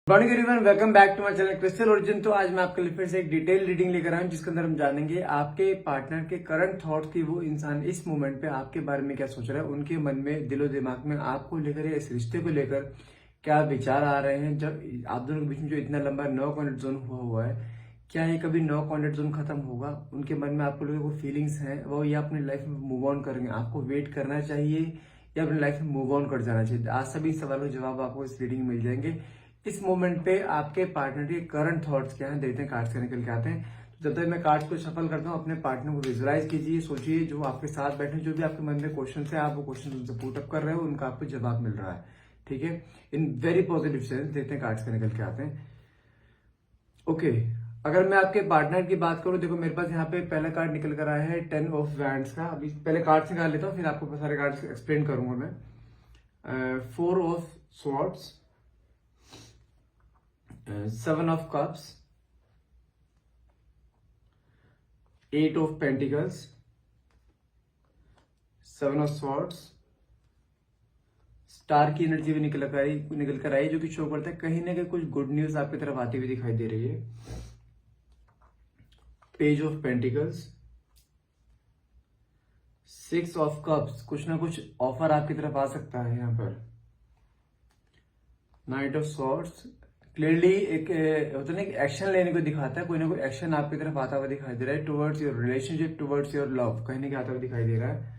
Morning everyone, welcome back to my channel Crystal Origin. तो आज मैं आपके लिए फिर से एक डिटेल रीडिंग लेकर आया हूं जिसके अंदर हम जानेंगे आपके पार्टनर के करंट थॉट्स की। वो इंसान इस मोमेंट पे आपके बारे में क्या सोच रहा है, उनके मन में, दिलो दिमाग में आपको लेकर या इस रिश्ते को लेकर क्या विचार आ रहे हैं। जब आप दोनों के बीच में जो इतना लंबा नो कॉन्टेक्ट जोन हुआ है, क्या ये कभी नो कॉन्टेक्ट जोन खत्म होगा? उनके मन में आपको लोगों को फीलिंग्स हैं, वो या अपनी लाइफ में मूव ऑन करेंगे? आपको वेट करना चाहिए या अपनी लाइफ में मूव ऑन कर जाना चाहिए? आज सभी सवालों के जवाब आपको इस रीडिंग में मिल जाएंगे। इस मोमेंट पे आपके पार्टनर के करंट थॉट्स क्या हैं, देखते हैं कार्ड्स से निकल के आते हैं। तो जब तक मैं कार्ड्स को शफल करता हूँ, अपने पार्टनर को विजुअलाइज कीजिए, सोचिए जो आपके साथ बैठे, जो भी आपके मन में क्वेश्चन है, आप वो क्वेश्चन उनसे पुट अप कर रहे हो, उनका आपको जवाब मिल रहा है। ठीक है, इन वेरी पॉजिटिव सेंस। देखते हैं कार्ड्स से निकल के आते हैं। ओके, अगर मैं आपके पार्टनर की बात करूं, देखो मेरे पास यहाँ पे पहला कार्ड निकल कर आया है 10 ऑफ वैंड्स का। अभी पहले कार्ड निकाल लेता हूँ, फिर आपको सारे कार्ड्स एक्सप्लेन करूंगा मैं। 4 of swords, 7 of cups, 8 of pentacles, 7 of swords, star की एनर्जी भी निकल कर आई जो कि शो करता है कहीं ना कहीं कुछ गुड न्यूज आपकी तरफ आती हुई दिखाई दे रही है। Page of pentacles, 6 of cups, कुछ ना कुछ ऑफर आपकी तरफ आ सकता है यहाँ पर। नाइट ऑफ सॉर्ड्स, क्लियरली एक होता है ना, एक्शन लेने को दिखाता है, कोई ना कोई एक्शन आपकी तरफ आता हुआ दिखाई दे रहा है towards your relationship, towards your love, कहीं ना कहीं आता हुआ दिखाई दे रहा है।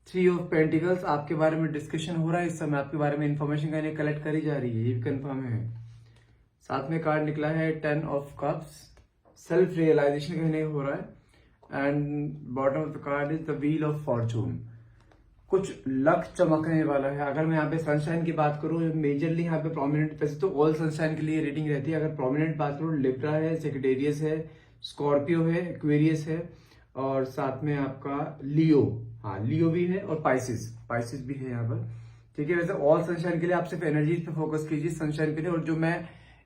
3 ऑफ पेंटिकल्स, आपके बारे में डिस्कशन हो रहा है इस समय, आपके बारे में इंफॉर्मेशन कहीं कलेक्ट करी जा रही है, ये भी कंफर्म है। साथ में कार्ड निकला है 10 ऑफ कप्स, सेल्फ रियलाइजेशन कहीं नहीं हो रहा है। And bottom of the card is the wheel of Fortune, कुछ लक चमकने वाला है। अगर मैं यहाँ पे सनशाइन की बात करूँ, मेजरली यहाँ पे प्रोमिनेंट, वैसे तो ऑल सनशाइन के लिए रीडिंग रहती है। अगर प्रोमिनेंट बात करूँ, लिब्रा है, सेक्रेटेरियस है, स्कॉर्पियो है, एक्वेरियस है, और साथ में आपका लियो, हाँ लियो भी है, और पाइसिस भी है यहाँ पर। ठीक है, वैसे ऑल सनशाइन के लिए आप सिर्फ एनर्जीज पे फोकस कीजिए सनशाइन के लिए। और जो मैं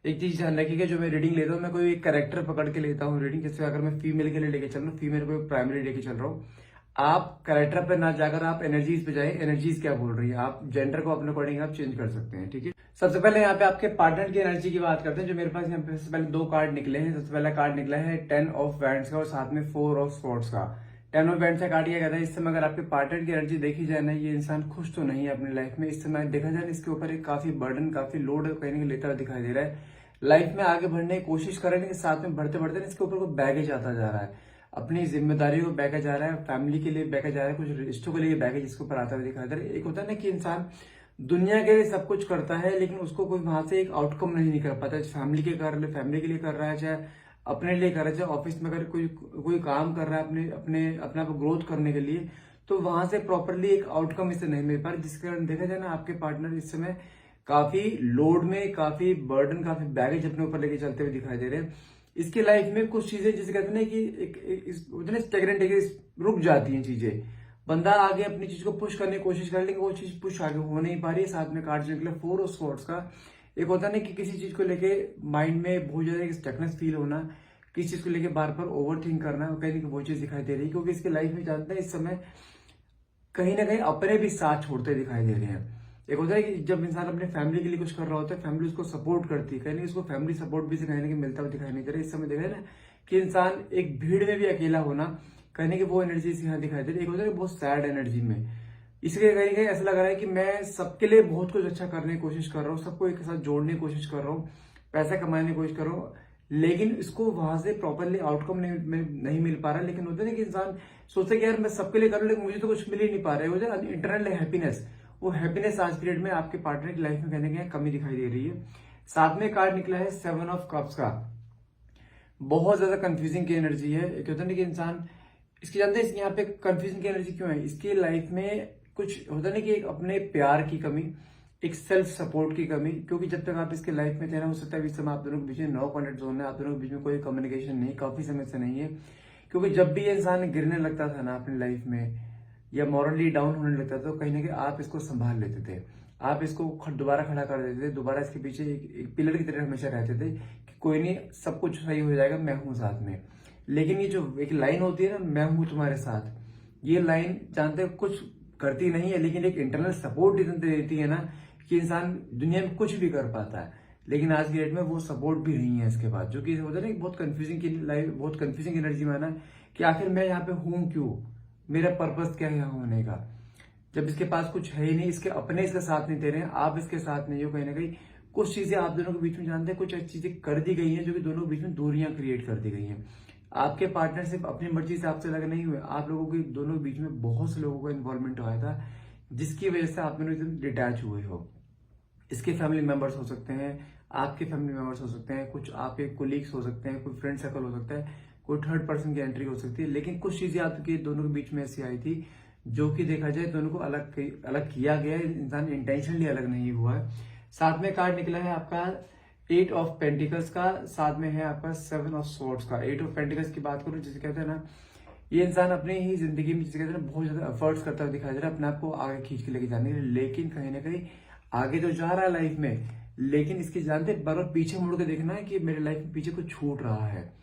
एक चीज ध्यान रखिएगा, जो मैं रीडिंग लेता हूँ, मैं कोई एक कैरेक्टर पकड़ के लेता हूँ रीडिंग। जैसे अगर मैं फीमेल के लिए लेके चल रहा हूँ, फीमेल को प्राइमरी लेके चल रहा हूँ, आप कैरेक्टर पे ना जाकर आप एनर्जीज पे जाए, एनर्जीज क्या बोल रही है, आप जेंडर को अपने अकॉर्डिंग आप चेंज कर सकते हैं। ठीक है, सबसे पहले यहाँ पे आपके पार्टनर की एनर्जी की बात करते हैं। जो मेरे पास यहाँ पे सबसे पहले 2 कार्ड निकले हैं। सबसे पहला कार्ड निकला है 10 ऑफ वैंड्स का और साथ में 4 ऑफ स्वॉर्ड्स का। 10 ऑफ वैंड्स का कार्ड क्या कहता है, इस समय अगर आपके पार्टनर की एनर्जी देखी जाए ना, ये इंसान खुश तो नहीं है अपनी लाइफ में। इस समय देखा जाए इसके ऊपर एक काफी बर्डन, काफी लोड कहीं ना कहीं लेता हुआ दिखाई दे रहा है। लाइफ में आगे बढ़ने की कोशिश कर रहे हैं, साथ में बढ़ते बढ़ते इसके ऊपर कोई बैगेज आता जा रहा है, अपनी जिम्मेदारियों को बैगा जा रहा है, फैमिली के लिए बैगा जा रहा है, कुछ रिश्तों के लिए बैगेज इसके ऊपर आता हुआ दिखाई दे रहा है। एक होता है ना कि इंसान दुनिया के लिए सब कुछ करता है, लेकिन उसको कोई वहां से एक आउटकम नहीं निकल पाता। फैमिली के लिए कर रहा है, चाहे अपने लिए कर रहा है, चाहे ऑफिस में अगर कोई काम कर रहा है अपने अपने अपने आप ग्रोथ करने के लिए, तो वहां से प्रॉपरली एक आउटकम इसे नहीं मिल पा रहा। जिसके कारण देखा जाए ना, आपके पार्टनर इस समय काफी लोड में, काफी बर्डन, काफी बैगेज अपने ऊपर लेके चलते हुए दिखाई दे रहे हैं। इसकी लाइफ में कुछ चीजें जिसे कहते हैं ना कि स्टेगनेंट, रुक जाती हैं चीजें। बंदा आगे अपनी चीज को पुश करने की कोशिश कर, लेकिन वो चीज पुश आगे हो नहीं पा रही है। साथ में कार्ड निकला 4 ऑफ स्वॉर्ड्स का। एक होता है ना कि किसी चीज को लेके माइंड में बहुत ज्यादा स्टकनेस फील होना, किसी चीज को लेके बार बार ओवर थिंक करना, कहीं ना वो चीज दिखाई दे रही है। क्योंकि इसकी लाइफ में जानते हैं इस समय कहीं ना कहीं अपने भी साथ छोड़ते दिखाई दे रहे हैं। एक होता है कि जब इंसान अपने फैमिली के लिए कुछ कर रहा होता है, फैमिली उसको सपोर्ट करती है, कहीं नहीं उसको फैमिली सपोर्ट भी से कहीं ना कहीं मिलता हुआ दिखाई नहीं दे रहा है। इस समय देखा है ना कि इंसान एक भीड़ में भी अकेला होना, कहीं ना कहीं वो एनर्जी यहाँ दिखाई दे रही है। एक होता है बहुत सैड एनर्जी में, इसलिए कहीं ना कहीं ऐसा लग रहा है कि मैं सबके लिए बहुत कुछ अच्छा करने की कोशिश कर रहा हूँ, सबको एक साथ जोड़ने की कोशिश कर रहा हूँ, पैसा कमाने की कोशिश कर रहा हूँ, लेकिन इसको वहां से प्रॉपरली आउटकम नहीं मिल पा रहा। लेकिन होता है ना कि इंसान सोचता है कि यार मैं सबके लिए कर रहा हूँ, लेकिन मुझे तो कुछ मिल ही नहीं पा रहा है। इंटरनल हैप्पीनेस, वो हैप्पीनेस आज पीरियड में आपके पार्टनर की लाइफ में कहने के कमी दिखाई दे रही है। साथ में कार्ड निकला है 7 ऑफ कप्स का। बहुत ज्यादा कंफ्यूजिंग की एनर्जी है। एक होता है कि इंसान इसकी जानते हैं यहाँ पे कंफ्यूजन की एनर्जी क्यों है, इसकी लाइफ में कुछ होता नहीं कि एक अपने प्यार की कमी, एक सेल्फ सपोर्ट की कमी। क्योंकि जब तक आप इसके लाइफ में थे ना, हो सकता है इस समय आप दोनों के बीच में नो कॉन्टेक्ट जोन है, आप दोनों के बीच में कोई कम्युनिकेशन नहीं, काफी समय से नहीं है। क्योंकि जब भी ये इंसान गिरने लगता था ना अपनी लाइफ में, या मॉरली डाउन होने लगता था, तो कहीं ना कहीं आप इसको संभाल लेते थे, आप इसको दोबारा खड़ा कर देते थे, दोबारा इसके पीछे एक पिलर की तरह हमेशा रहते थे कि कोई नहीं, सब कुछ सही हो जाएगा, मैं हूं साथ में। लेकिन ये जो एक लाइन होती है ना, मैं हूं तुम्हारे साथ, ये लाइन जानते कुछ करती नहीं है, लेकिन एक इंटरनल सपोर्ट इतनी देती है ना कि इंसान दुनिया में कुछ भी कर पाता है। लेकिन आज की डेट में वो सपोर्ट भी नहीं है इसके बाद, जो कि होता है ना बहुत कंफ्यूजिंग की लाइफ, बहुत कंफ्यूजिंग एनर्जी में है ना कि आखिर मैं यहाँ पे हूँ क्यों, मेरा पर्पस क्या है यहाँ होने का, जब इसके पास कुछ है ही नहीं, इसके अपने इसका साथ नहीं दे रहे हैं, आप इसके साथ नहीं हो, कहीं ना कहीं कुछ चीजें आप दोनों के बीच में जानते हैं, कुछ अच्छी चीजें कर दी गई हैं जो कि दोनों के बीच में दूरियां क्रिएट कर दी गई हैं। आपके पार्टनर सिर्फ अपनी मर्जी से आपसे अलग नहीं हुए, आप लोगों के दोनों के बीच में बहुत से लोगों का इन्वॉल्वमेंट आया था, जिसकी वजह से आप दोनों एकदम डिटैच हुए हो। इसके फैमिली मेंबर्स हो सकते हैं, आपके फैमिली मेंबर्स हो सकते हैं, कुछ आपके कोलीग्स हो सकते हैं, कोई फ्रेंड सर्कल हो सकता है, कोई थर्ड पर्सन की एंट्री हो सकती है, लेकिन कुछ चीजें आपके दोनों के बीच में ऐसी आई थी जो कि देखा जाए दोनों को अलग किया गया है, इंसान इंटेंशनली अलग नहीं हुआ है। साथ में कार्ड निकला है आपका 8 ऑफ पेंटिकल्स का, साथ में है आपका 7 ऑफ सोर्ड्स का। 8 ऑफ पेंटिकल्स की बात करूं, जिसे कहते हैं ना, ये इंसान अपनी ही जिंदगी में जिसे कहते हैं ना बहुत ज्यादा एफर्ट्स करता हुआ दिखाई दे रहा है अपने आप को आगे खींच के लेके जाने के लिए, लेकिन कहीं ना कहीं आगे तो जा रहा है लाइफ में, लेकिन इसकी जानते बार बार पीछे मुड़ के देखना है कि मेरे लाइफ में पीछे कुछ छूट रहा है।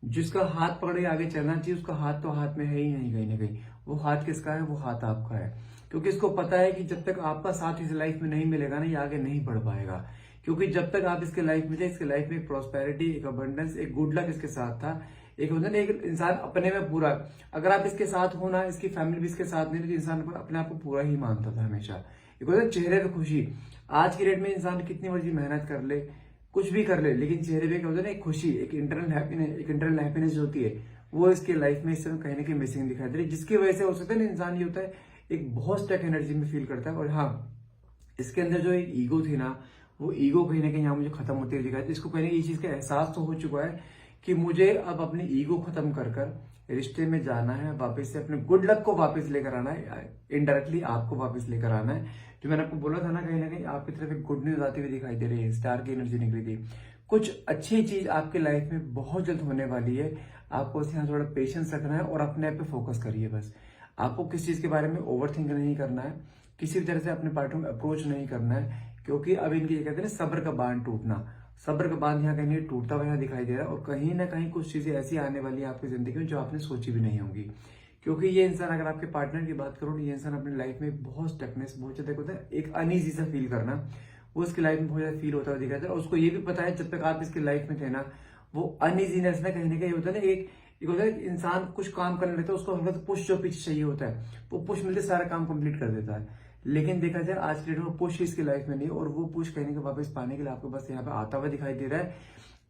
जिसका हाथ पकड़ के आगे चलना चाहिए उसका हाथ तो हाथ में है ही नहीं, कहीं ना कहीं वो हाथ किसका है, वो हाथ आपका है, क्योंकि इसको पता है कि जब तक आपका साथ इस लाइफ में नहीं मिलेगा ना, ये आगे नहीं बढ़ पाएगा। क्योंकि जब तक आप इसके लाइफ में थे, इसके लाइफ में एक प्रॉस्पेरिटी, एक अबंडेंस, एक गुड लक इसके साथ था, एक होता है ना एक इंसान अपने में पूरा, अगर आप इसके साथ हो ना, इसकी फैमिली भी इसके साथ नहीं, तो इंसान अपने आप को पूरा ही मानता था हमेशा। एक होता है चेहरे पे खुशी, आज की डेट में इंसान कितनी मर्जी मेहनत कर ले, कुछ भी कर ले, लेकिन चेहरे पे क्या होता है ना एक खुशी, एक इंटरनल हैप्पीनेस जो होती है, वो इसके लाइफ में इस समय कहीं ना कहीं मिसिंग दिखाई दे रही है, जिसकी वजह से हो सकता है ना इंसान ये होता है एक बहुत स्टक एनर्जी में फील करता है। और हाँ, इसके अंदर जो एक ईगो थी ना, वो ईगो कहीं ना कहीं यहाँ मुझे खत्म होते हुए दिखाई थी। इसको कहीं ना कहीं ये चीज का एहसास तो हो चुका है कि मुझे अब अपनी ईगो खत्म कर कर रिश्ते में जाना है, वापस से अपने गुड लक को वापस लेकर आना है, इनडायरेक्टली आपको वापस लेकर आना है। जो मैंने आपको बोला था ना कहीं आपकी तरफ एक गुड न्यूज आती हुई दिखाई दे रही है, स्टार की एनर्जी निकली थी, कुछ अच्छी चीज आपके लाइफ में बहुत जल्द होने वाली है। आपको यहाँ थोड़ा पेशेंस रखना है और अपने आप पे फोकस करिए बस। आपको किस चीज के बारे में ओवर थिंक नहीं करना है, किसी भी तरह से अपने पार्टनर को अप्रोच नहीं करना है, क्योंकि अब इनकी कहते हैं ना सब्र का बांध टूटना, सब्र का बांध यहाँ कहीं टूटता हुआ यहाँ दिखाई दे रहा है। और कहीं ना कहीं कुछ चीजें ऐसी आने वाली है आपकी जिंदगी में जो आपने सोची भी नहीं होंगी, क्योंकि ये इंसान, अगर आपके पार्टनर की बात करो, ये इंसान अपनी लाइफ में बहुत स्टकनेस, बहुत ज्यादा होता है, एक अनईजी सा फील करना, वो उसकी लाइफ में बहुत ज्यादा फील होता हुआ दिखाई दे रहा है। और उसको ये भी पता है जब तक आप इसकी लाइफ में थे ना, वो अनईजीनेस ना कहीं होता है ना, एक होता है इंसान कुछ काम करने लगता है, उसको हल्का सा पुश जो पीछे चाहिए होता है, वो पुश मिलते सारा काम कंप्लीट कर देता है। लेकिन देखा जाए आज के डेट में पुश इसकी लाइफ में नहीं, और वो पुश कहीं का वापस पाने के लिए आपको बस यहाँ पे आता हुआ दिखाई दे रहा है।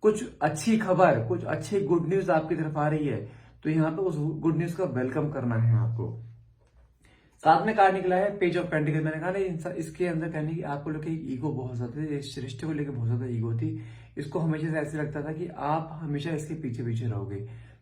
कुछ अच्छी खबर, कुछ अच्छी गुड न्यूज आपकी तरफ आ रही है, तो यहाँ पे उस गुड न्यूज का वेलकम करना है आपको। साथ में कार्ड निकला है पेज ऑफ पेंटिकल। मैंने कहा ना इसके अंदर कहने की आपको लेके ईगो बहुत ज्यादा थी, इस रिश्ते को लेकर बहुत ज्यादा ईगो थी। इसको हमेशा से ऐसे लगता था कि आप हमेशा इसके पीछे पीछे रहोगे,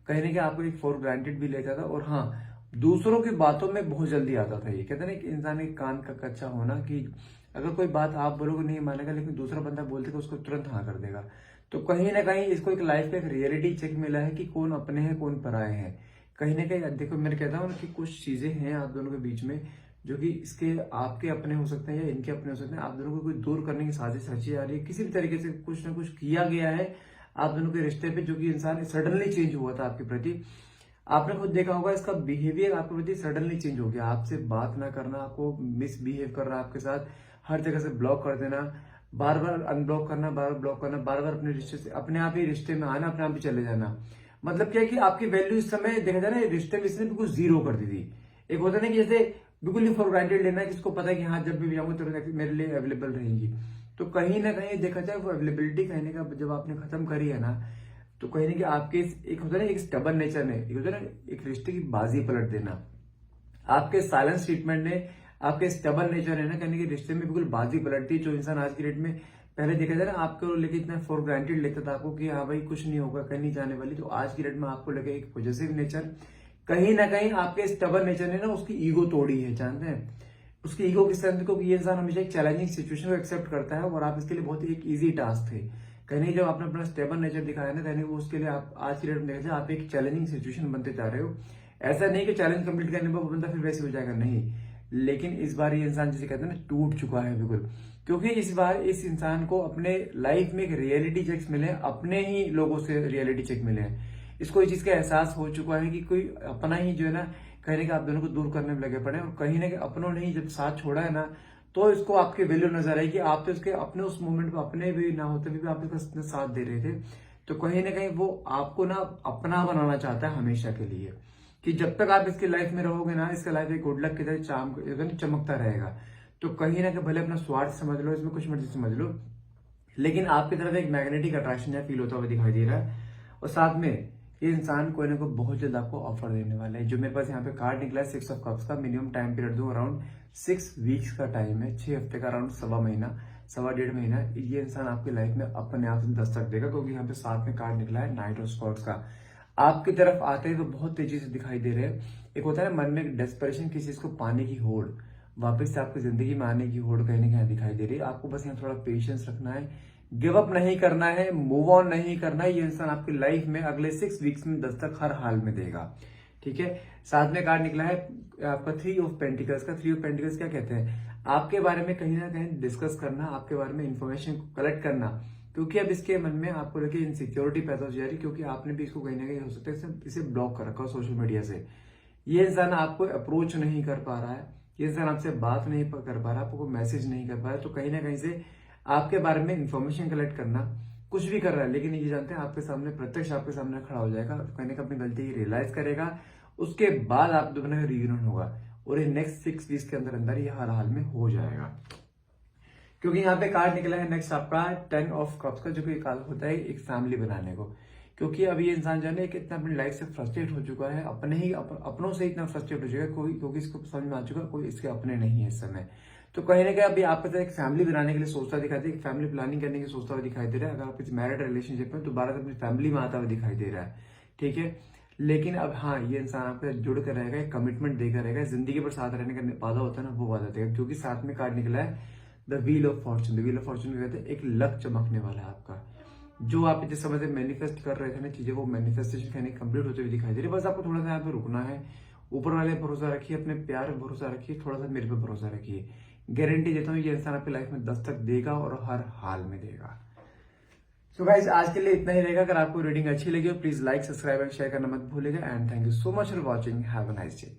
कहीं ना कहीं आपको एक फॉर ग्रांटेड भी लेता था। और हाँ, दूसरों की बातों में बहुत जल्दी आता था। ये कहते हैं ना कि इंसान के कान का कच्चा होना, कि अगर कोई बात आप बोलोगे नहीं मानेगा, लेकिन दूसरा बंदा बोल देगा उसको तुरंत हाँ कर देगा। तो कहीं ना कहीं इसको एक लाइफ का एक रियलिटी चेक मिला है कि कौन अपने हैं कौन पराए हैं। कहीं ना कहीं देखो, मैं कहता हूँ कि कुछ चीजें हैं आप दोनों के बीच में जो कि इसके आपके अपने हो सकते हैं या इनके अपने हो सकते हैं। आप दोनों को कोई दूर करने की साजिश रची जा रही है, किसी भी तरीके से कुछ ना कुछ किया गया है आप दोनों के रिश्ते पे, जो कि इंसान सडनली चेंज हुआ था आपके प्रति। आपने खुद देखा होगा इसका बिहेवियर आपके प्रति सडनली चेंज हो गया, आपसे बात ना करना, आपको मिसबिहेव कर रहा है आपके साथ, हर जगह से ब्लॉक कर देना, बार बार अनब्लॉक करना, बार बार ब्लॉक करना, बार बार अपने रिश्ते से अपने आप ही रिश्ते में आना, अपने आप ही चले जाना। मतलब क्या है कि आपकी वैल्यू इस समय देखा जाए ना रिश्ते में इसने बिल्कुल जीरो कर दी थी। एक होता है ना कि जैसे बिल्कुल ही फॉर ग्रांटेड लेना, किसको पता है कि हाँ जब भी जाऊंगा तो मेरे लिए अवेलेबल रहेंगी। तो कहीं ना कहीं देखा जाए वो अवेलेबिलिटी कहने का जब आपने खत्म करी है ना, तो कहीं ना कहीं आपके एक होता है ना एक स्टबन नेचर ने, एक होता है ना एक रिश्ते की बाजी पलट देना, आपके साइलेंस ट्रीटमेंट ने, आपके स्टबन नेचर है ना कहने के रिश्ते में बिल्कुल बाजी पलट दी। जो इंसान आज की डेट में पहले देखा जाए ना आपको लेके इतना फॉर ग्रांटेड लेता था आपको कि हाँ भाई कुछ नहीं होगा, कहीं नहीं जाने वाली, तो आज की डेट में आपको लगे एक पॉजिटिव नेचर, कहीं ना कहीं आपके स्टबन नेचर ने ना उसकी ईगो तोड़ी है। जानते हैं उसकी ईगो किस तरह को, ये इंसान हमेशा एक चैलेंजिंग सिचुएशन को एक्सेप्ट करता है और आप इसके लिए बहुत ही एक ईजी टास्क थे। कहीं जब आपने अपना स्टेबल नेचर दिखाया ना, कहीं वो उसके लिए आप आज की डेट में देखा जाए आप एक चैलेंजिंग सिचुएशन बनते जा रहे हो। ऐसा नहीं कि चैलेंज कंप्लीट करने पर बंदा फिर वैसे हो जाएगा, नहीं, लेकिन इस बार ये इंसान जिसे कहते हैं ना टूट चुका है बिल्कुल, क्योंकि इस बार इस इंसान को अपने लाइफ में एक रियलिटी चेक्स मिले, अपने ही लोगों से रियलिटी चेक मिले हैं। इसको इस चीज का एहसास हो चुका है कि कोई अपना ही जो है ना कहीं ना आप दोनों को दूर करने में लगे पड़े, और कहीं ना कहीं अपनों ने ही जब साथ छोड़ा है ना, तो इसको आपकी वैल्यू नजर आएगी। आप तो इसके अपने उस मोमेंट में अपने भी ना होते भी आप इसका साथ दे रहे थे, तो कहीं ना कहीं वो आपको ना अपना बनाना चाहता है हमेशा के लिए, कि जब तक आप इसकी लाइफ में रहोगे ना, इसका लाइफ एक गुड लक की तरह चमकता रहेगा। तो कहीं ना कहीं भले अपना स्वार्थ समझ लो, इसमें कुछ मर्जी समझ लो, लेकिन आपकी तरफ एक मैग्नेटिक अट्रैक्शन है फील होता हुआ दिखाई दे रहा है। और साथ में ये इंसान कोई ना कोई बहुत जल्द आपको ऑफर देने वाला है। जो मेरे पास यहाँ पे कार्ड निकला है 6 ऑफ कप्स का, मिनिमम टाइम पीरियड दूं अराउंड 6 वीक्स का टाइम है, 6 हफ्ते का, अराउंड सवा महीना, सवा डेढ़ महीना। ये इंसान आपकी लाइफ में अपने आप से दस्तक देगा, क्योंकि यहाँ पे साथ में कार्ड निकला है नाइट ऑफ स्वॉर्ड्स का। आपकी तरफ आते हैं तो बहुत तेजी से दिखाई दे रहे हैं। एक होता है मन में डेस्परेशन, किसी चीज को पाने की होड़, वापस से आपकी जिंदगी में आने की होड़ कहीं ना कहीं दिखाई दे रही है। आपको बस यहाँ थोड़ा पेशेंस रखना है, गिव अप नहीं करना है, मूव ऑन नहीं करना है। ये इंसान आपकी लाइफ में अगले 6 वीक्स में दस्तक हर हाल में देगा, ठीक है। साथ में कार्ड निकला है आपका 3 ऑफ पेंटिकल्स का। 3 ऑफ पेंटिकल्स क्या कहते हैं? आपके बारे में कहीं ना कहीं डिस्कस करना, आपके बारे में इंफॉर्मेशन कलेक्ट करना, क्योंकि अब इसके मन में आपको लेके इनसिक्योरिटी पैदा हो जा रही है, क्योंकि आपने भी इसको कहीं ना कहीं हो सकता है इसे ब्लॉक कर रखा हो सोशल मीडिया से। ये इंसान आपको अप्रोच नहीं कर पा रहा है, ये इंसान आपसे बात नहीं कर पा रहा, आपको मैसेज नहीं कर पा रहा है। तो कहीं ना कहीं से आपके बारे में इंफॉर्मेशन कलेक्ट करना, कुछ भी कर रहा है, लेकिन ये जानते हैं आपके सामने प्रत्यक्ष आपके सामने खड़ा हो जाएगा, कहीं ना कहीं अपनी गलती रियलाइज करेगा, उसके बाद आप दोनों का रियूनियन होगा। और ये नेक्स्ट 6 वीक्स के अंदर अंदर ये हर हाल में हो जाएगा, क्योंकि यहाँ पे कार्ड निकला है नेक्स्ट आपका 10 ऑफ कप्स का, जो कि कार्ड होता है एक फैमिली बनाने को। क्योंकि अब ये इंसान जाने कितना अपनी लाइफ से फ्रस्ट्रेट हो चुका है, अपनों से इतना फ्रस्ट्रेट हो चुका है, क्योंकि इसको समझ में आ चुका है कोई इसके अपने नहीं है इस समय। तो कहीं ना कहीं अभी आपके साथ एक फैमिली बनाने के लिए सोचता दिखाई दे, एक फैमिली प्लानिंग करने की सोचता हुआ दिखाई दे रहा है। अगर आप इस मैरिड रिलेशनशिप में दोबारा से अपनी फैमिली में आता हुआ दिखाई दे रहा है, ठीक है। लेकिन अब हाँ, ये इंसान आपके साथ जुड़ कर रहेगा, एक कमिटमेंट देकर रहेगा, जिंदगी पर साथ रहने का वादा होता है ना, वो वादा देगा। क्योंकि साथ में कार्ड निकला है the wheel of Fortune. The wheel of Fortune कहते हैं एक लक चमकने वाला है आपका। जो आप जिस समय से मैनिफेस्ट कर रहे थे ना चीजें, वो मैनिफेस्टेशन कहने कंप्लीट होते हुए दिखाई दे रही है। बस आपको थोड़ा सा यहाँ पे रुकना है, ऊपर वाले पे भरोसा रखिए, अपने प्यार पे भरोसा रखिए, थोड़ा सा मेरे पे भरोसा रखिए। गारंटी देता हूँ ये इंसान आपकी लाइफ में दस्तक देगा और हर हाल में देगा। सो गाइस, आज के लिए इतना ही रहेगा। अगर आपको रीडिंग अच्छी लगी हो please like, subscribe and share करना मत भूलिएगा। And thank you so much for watching. Have a nice day.